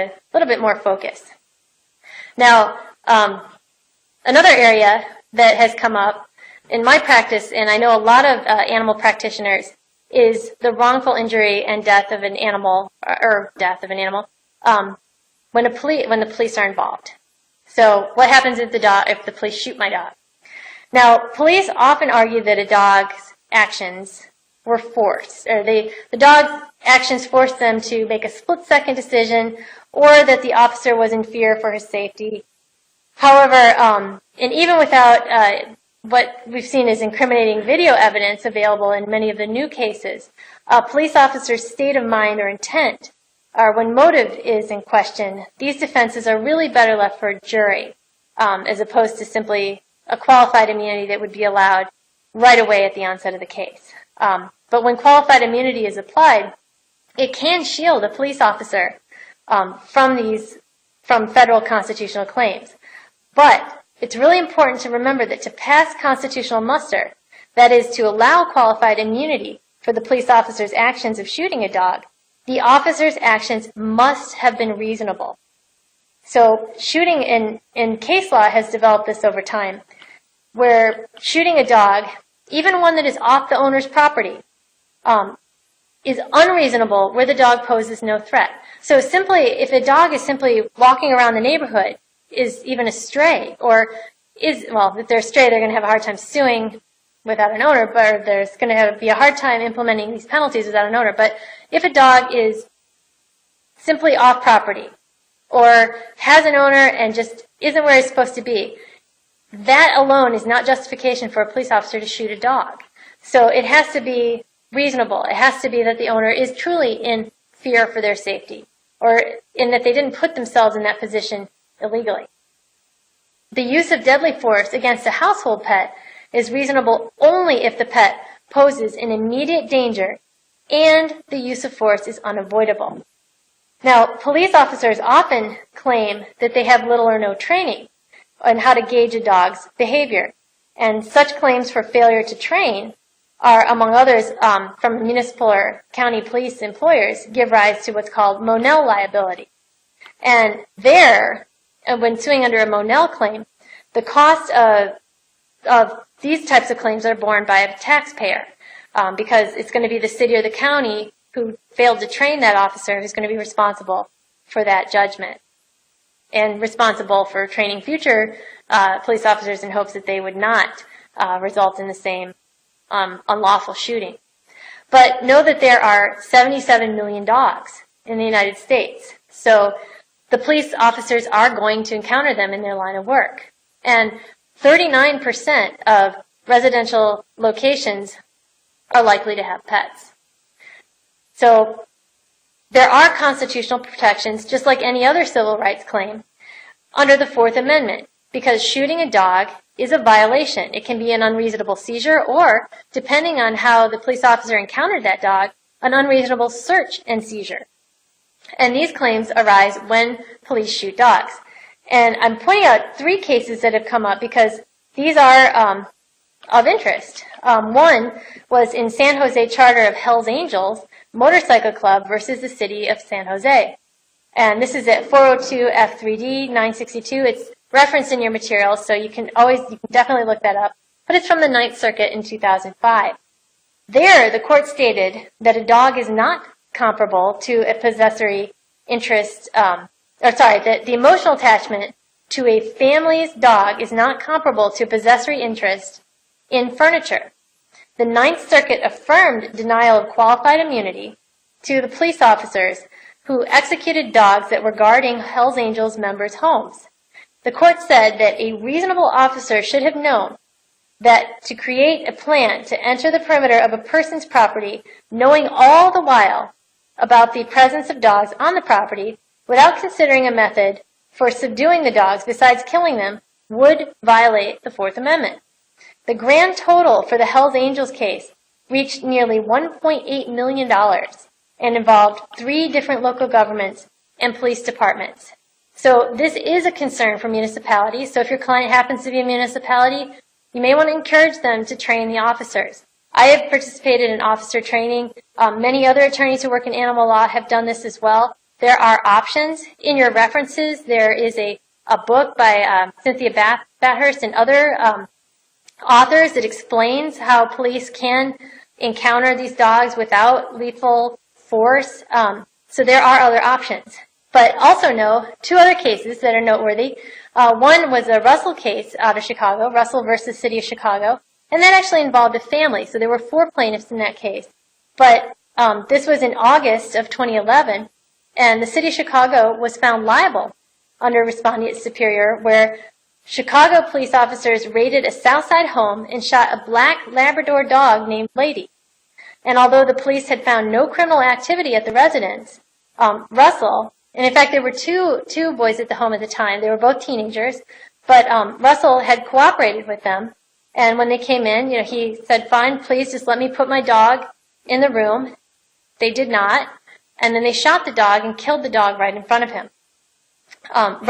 a little bit more focus. Now, another area that has come up in my practice, and I know a lot of animal practitioners, is the wrongful injury and death of an animal, when the police are involved. So, what happens if the police shoot my dog? Now, police often argue that a dog's actions were forced, or the dog's actions forced them to make a split-second decision, or that the officer was in fear for his safety. However, and even without what we've seen as incriminating video evidence available in many of the new cases, a police officer's state of mind or intent, or when motive is in question, these defenses are really better left for a jury, as opposed to simply a qualified immunity that would be allowed right away at the onset of the case. But when qualified immunity is applied, it can shield a police officer from federal constitutional claims. But it's really important to remember that to pass constitutional muster, that is to allow qualified immunity for the police officer's actions of shooting a dog, the officer's actions must have been reasonable. So shooting in case law has developed this over time, where shooting a dog, even one that is off the owner's property, is unreasonable where the dog poses no threat. So simply, if a dog is simply walking around the neighborhood, is even a stray, or if they're a stray, they're going to have a hard time suing without an owner, but there's going to be a hard time implementing these penalties without an owner. But if a dog is simply off property, or has an owner and just isn't where it's supposed to be, that alone is not justification for a police officer to shoot a dog. So it has to be reasonable. It has to be that the owner is truly in fear for their safety, or in that they didn't put themselves in that position illegally. The use of deadly force against a household pet is reasonable only if the pet poses an immediate danger and the use of force is unavoidable. Now, police officers often claim that they have little or no training on how to gauge a dog's behavior, and such claims for failure to train are, among others, from municipal or county police employers, give rise to what's called Monell liability. And there, when suing under a Monell claim, the cost of these types of claims are borne by a taxpayer, because it's going to be the city or the county who failed to train that officer who's going to be responsible for that judgment, and responsible for training future police officers in hopes that they would not result in the same unlawful shooting. But know that there are 77 million dogs in the United States. So the police officers are going to encounter them in their line of work. And 39% of residential locations are likely to have pets. So there are constitutional protections, just like any other civil rights claim, under the Fourth Amendment, because shooting a dog is a violation. It can be an unreasonable seizure, or, depending on how the police officer encountered that dog, an unreasonable search and seizure. And these claims arise when police shoot dogs. And I'm pointing out 3 cases that have come up because these are of interest. One was in San Jose charter of Hells Angels Motorcycle Club versus the City of San Jose. And this is at 402 F3D 962. It's referenced in your materials, so you can definitely look that up. But it's from the Ninth Circuit in 2005. There, the court stated that a dog is not comparable to a possessory interest, that the emotional attachment to a family's dog is not comparable to a possessory interest in furniture. The Ninth Circuit affirmed denial of qualified immunity to the police officers who executed dogs that were guarding Hells Angels members' homes. The court said that a reasonable officer should have known that to create a plan to enter the perimeter of a person's property, knowing all the while about the presence of dogs on the property, without considering a method for subduing the dogs besides killing them, would violate the Fourth Amendment. The grand total for the Hells Angels case reached nearly $1.8 million and involved 3 different local governments and police departments. So this is a concern for municipalities. So if your client happens to be a municipality, you may want to encourage them to train the officers. I have participated in officer training. Many other attorneys who work in animal law have done this as well. there are options. In your references, there is a book by Cynthia Bathurst and other authors that explains how police can encounter these dogs without lethal force. So there are other options. But also know two other cases that are noteworthy. One was a Russell case out of Chicago, Russell versus City of Chicago, and that actually involved a family. So there were 4 plaintiffs in that case. But this was in August of 2011, and the City of Chicago was found liable under respondeat superior, where Chicago police officers raided a Southside home and shot a black Labrador dog named Lady. And although the police had found no criminal activity at the residence, Russell, and in fact there were two boys at the home at the time, they were both teenagers, but Russell had cooperated with them. And when they came in, he said, "Fine, please just let me put my dog in the room." They did not. And then they shot the dog and killed the dog right in front of him.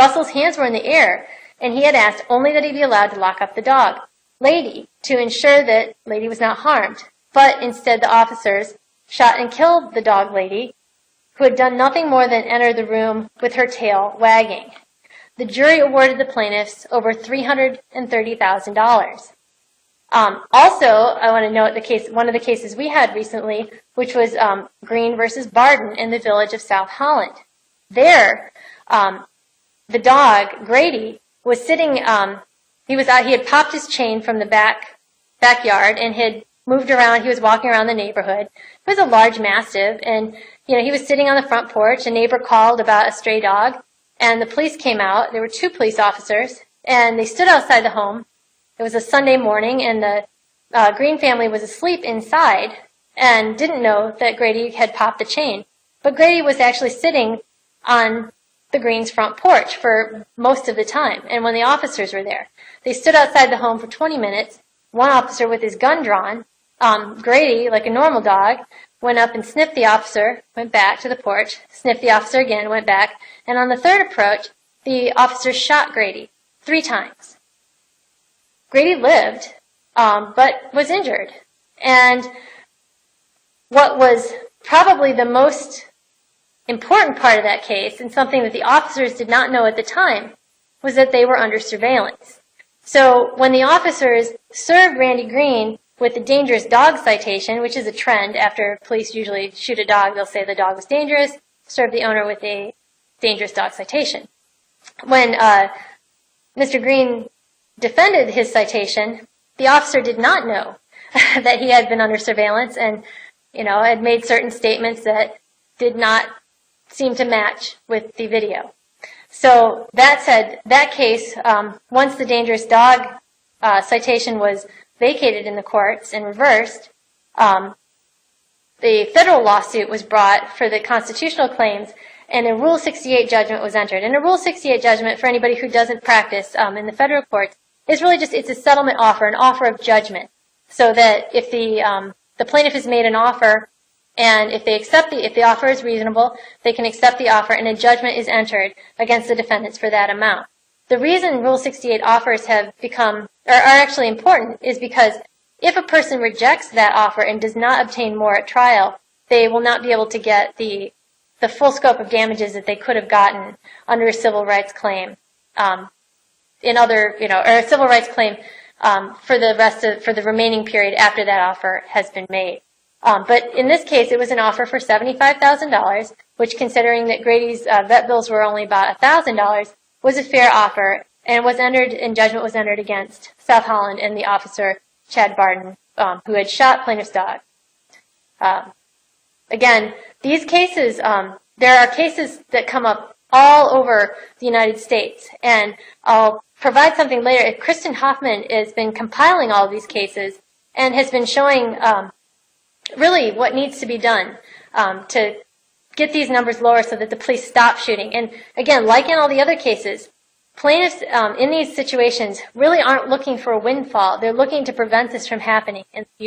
Russell's hands were in the air, and he had asked only that he be allowed to lock up the dog, Lady, to ensure that Lady was not harmed. But instead the officers shot and killed the dog Lady, who had done nothing more than enter the room with her tail wagging. The jury awarded the plaintiffs over $330,000. Also, I want to note one of the cases we had recently, which was Green versus Barden in the village of South Holland. There, the dog Grady was sitting. He had popped his chain from the backyard and had moved around. He was walking around the neighborhood. It was a large mastiff, and he was sitting on the front porch. A neighbor called about a stray dog, and the police came out. There were 2 police officers, and they stood outside the home. It was a Sunday morning, and the Green family was asleep inside and didn't know that Grady had popped the chain. But Grady was actually sitting on the Green's front porch for most of the time, and when the officers were there. They stood outside the home for 20 minutes, one officer with his gun drawn. Grady, like a normal dog, went up and sniffed the officer, went back to the porch, sniffed the officer again, went back, and on the third approach, the officer shot Grady 3 times. Grady lived, but was injured. And what was probably the most important part of that case, and something that the officers did not know at the time, was that they were under surveillance. So when the officers served Randy Green with the dangerous dog citation, which is a trend, after police usually shoot a dog, they'll say the dog was dangerous, serve the owner with a dangerous dog citation. When Mr. Green defended his citation, the officer did not know that he had been under surveillance and, had made certain statements that did not seem to match with the video. So that said, that case, once the dangerous dog citation was vacated in the courts and reversed, the federal lawsuit was brought for the constitutional claims, and a Rule 68 judgment was entered. And a Rule 68 judgment, for anybody who doesn't practice in the federal courts, is really it's a settlement offer, an offer of judgment, so that if the plaintiff has made an offer, and if the offer is reasonable, they can accept the offer, and a judgment is entered against the defendants for that amount. The reason Rule 68 offers are actually important is because if a person rejects that offer and does not obtain more at trial, they will not be able to get the full scope of damages that they could have gotten under a civil rights claim, or a civil rights claim for the remaining period after that offer has been made. But in this case, it was an offer for $75,000, which, considering that Grady's vet bills were only about $1,000, was a fair offer, and judgment was entered against South Holland and the officer, Chad Barden, who had shot plaintiff's dog. Again, these cases, there are cases that come up all over the United States, and I'll provide something later. Kristen Hoffman has been compiling all of these cases and has been showing really what needs to be done to get these numbers lower so that the police stop shooting. And again, like in all the other cases, plaintiffs in these situations really aren't looking for a windfall. They're looking to prevent this from happening in the future.